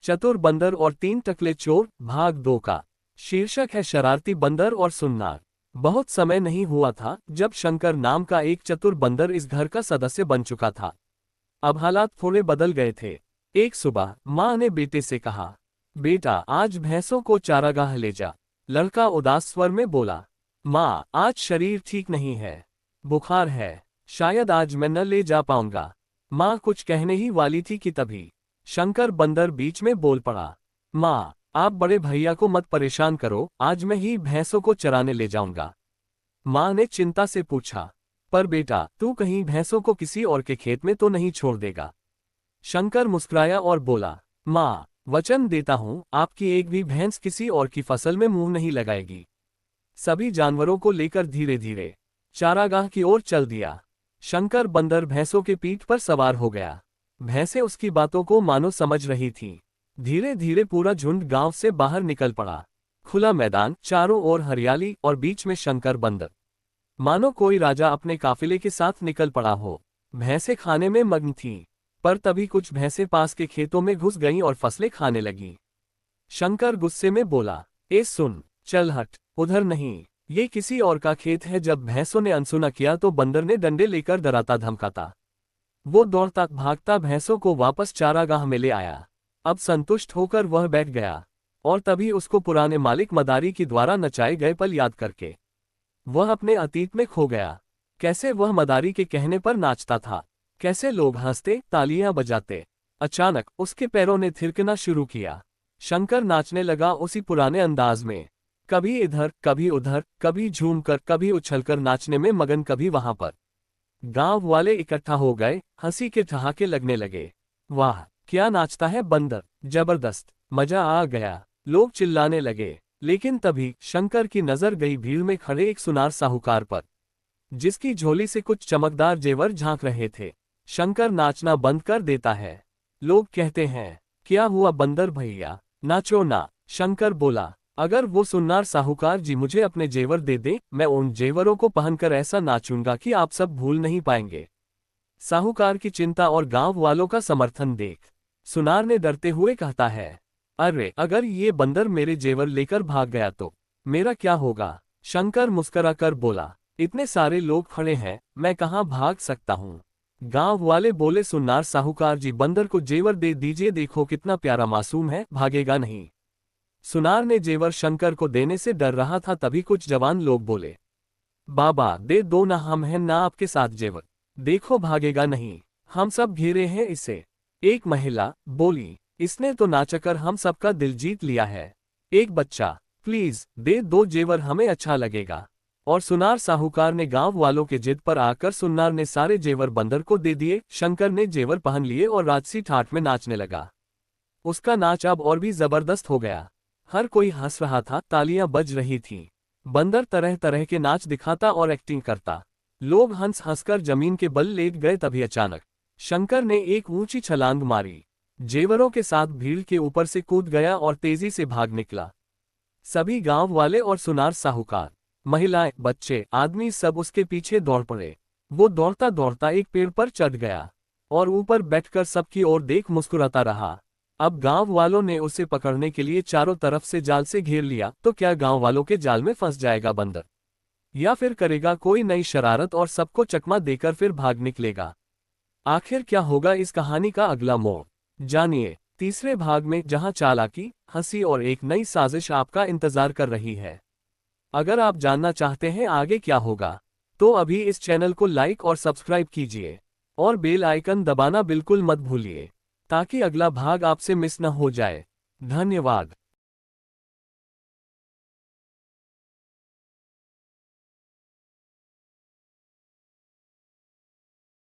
चतुर बंदर और 3 टकले चोर भाग 2 का शीर्षक है शरारती बंदर और सुन्नार। बहुत समय नहीं हुआ था जब शंकर नाम का एक चतुर बंदर इस घर का सदस्य बन चुका था। अब हालात थोड़े बदल गए थे। एक सुबह माँ ने बेटे से कहा, बेटा आज भैंसों को चारागाह ले जा। लड़का उदास स्वर में बोला, माँ आज शरीर ठीक नहीं है, बुखार है, शायद आज मैं न ले जा पाऊंगा। माँ कुछ कहने ही वाली थी कि तभी शंकर बंदर बीच में बोल पड़ा, माँ आप बड़े भैया को मत परेशान करो, आज मैं ही भैंसों को चराने ले जाऊंगा। माँ ने चिंता से पूछा, पर बेटा तू कहीं भैंसों को किसी और के खेत में तो नहीं छोड़ देगा? शंकर मुस्कुराया और बोला, माँ वचन देता हूँ आपकी एक भी भैंस किसी और की फसल में मुंह नहीं लगाएगी। सभी जानवरों को लेकर धीरे धीरे चारागाह की ओर चल दिया। शंकर बंदर भैंसों के पीठ पर सवार हो गया। भैंसें उसकी बातों को मानो समझ रही थीं। धीरे धीरे पूरा झुंड गांव से बाहर निकल पड़ा। खुला मैदान, चारों ओर हरियाली और बीच में शंकर बंदर, मानो कोई राजा अपने काफिले के साथ निकल पड़ा हो। भैंसें खाने में मग्न थीं, पर तभी कुछ भैंसें पास के खेतों में घुस गईं और फसलें खाने लगीं। शंकर गुस्से में बोला, ए सुन, चल हट, उधर नहीं, ये किसी और का खेत है। जब भैंसों ने अनसुना किया तो बंदर ने डंडे लेकर डराता धमकाता वो दौड़ता भागता भैंसों को वापस चारागाह में ले आया। अब संतुष्ट होकर वह बैठ गया और तभी उसको पुराने मालिक मदारी की द्वारा नचाए गए पल याद करके वह अपने अतीत में खो गया। कैसे वह मदारी के कहने पर नाचता था, कैसे लोग हंसते तालियां बजाते। अचानक उसके पैरों ने थिरकना शुरू किया। शंकर नाचने लगा उसी पुराने अंदाज में, कभी इधर कभी उधर, कभी झूमकर कभी उछलकर नाचने में मगन, कभी वहां पर। गांव वाले इकट्ठा हो गए, हंसी के ठहाके लगने लगे। वाह क्या नाचता है बंदर, जबरदस्त, मजा आ गया, लोग चिल्लाने लगे। लेकिन तभी शंकर की नजर गई भीड़ में खड़े एक सुनार साहूकार पर, जिसकी झोली से कुछ चमकदार जेवर झांक रहे थे। शंकर नाचना बंद कर देता है। लोग कहते हैं, क्या हुआ बंदर भैया, नाचो ना। शंकर बोला, अगर वो सुन्नार साहूकार जी मुझे अपने जेवर दे दे, मैं उन जेवरों को पहनकर ऐसा नाचूंगा कि आप सब भूल नहीं पाएंगे। साहूकार की चिंता और गांव वालों का समर्थन देख सुनार ने डरते हुए कहता है, अरे अगर ये बंदर मेरे जेवर लेकर भाग गया तो मेरा क्या होगा? शंकर मुस्कुराकर बोला, इतने सारे लोग खड़े हैं, मैं कहाँ भाग सकता हूँ। गांव वाले बोले, सुन्नार साहूकार जी बंदर को जेवर दे दीजिए, देखो कितना प्यारा मासूम है, भागेगा नहीं। सुनार ने जेवर शंकर को देने से डर रहा था। तभी कुछ जवान लोग बोले, बाबा दे दो ना, हम हैं ना आपके साथ जेवर, देखो भागेगा नहीं, हम सब घेरे हैं इसे। एक महिला बोली, इसने तो नाचकर हम सबका दिल जीत लिया है। एक बच्चा, प्लीज दे दो जेवर, हमें अच्छा लगेगा। और सुनार साहूकार ने गांव वालों के जिद पर आकर सुन्नार ने सारे जेवर बंदर को दे दिए। शंकर ने जेवर पहन लिए और राजसी ठाठ में नाचने लगा। उसका नाच अब और भी जबरदस्त हो गया। हर कोई हंस रहा था, तालियां बज रही थीं। बंदर तरह तरह के नाच दिखाता और एक्टिंग करता। लोग हंस हंसकर जमीन के बल लेट गए। तभी अचानक शंकर ने एक ऊंची छलांग मारी, जेवरों के साथ भीड़ के ऊपर से कूद गया और तेजी से भाग निकला। सभी गांव वाले और सुनार साहूकार, महिलाएं, बच्चे, आदमी सब उसके पीछे दौड़ पड़े। वो दौड़ता दौड़ता एक पेड़ पर चढ़ गया और ऊपर बैठकर सबकी ओर देख मुस्कुराता रहा। अब गांव वालों ने उसे पकड़ने के लिए चारों तरफ से जाल से घेर लिया। तो क्या गांव वालों के जाल में फंस जाएगा बंदर, या फिर करेगा कोई नई शरारत और सबको चकमा देकर फिर भाग निकलेगा? आखिर क्या होगा इस कहानी का अगला मोड़, जानिए तीसरे भाग में, जहां चालाकी, हंसी और एक नई साजिश आपका इंतजार कर रही है। अगर आप जानना चाहते हैं आगे क्या होगा, तो अभी इस चैनल को लाइक और सब्सक्राइब कीजिए और बेल आइकन दबाना बिल्कुल मत भूलिए, ताकि अगला भाग आपसे मिस न हो जाए। धन्यवाद।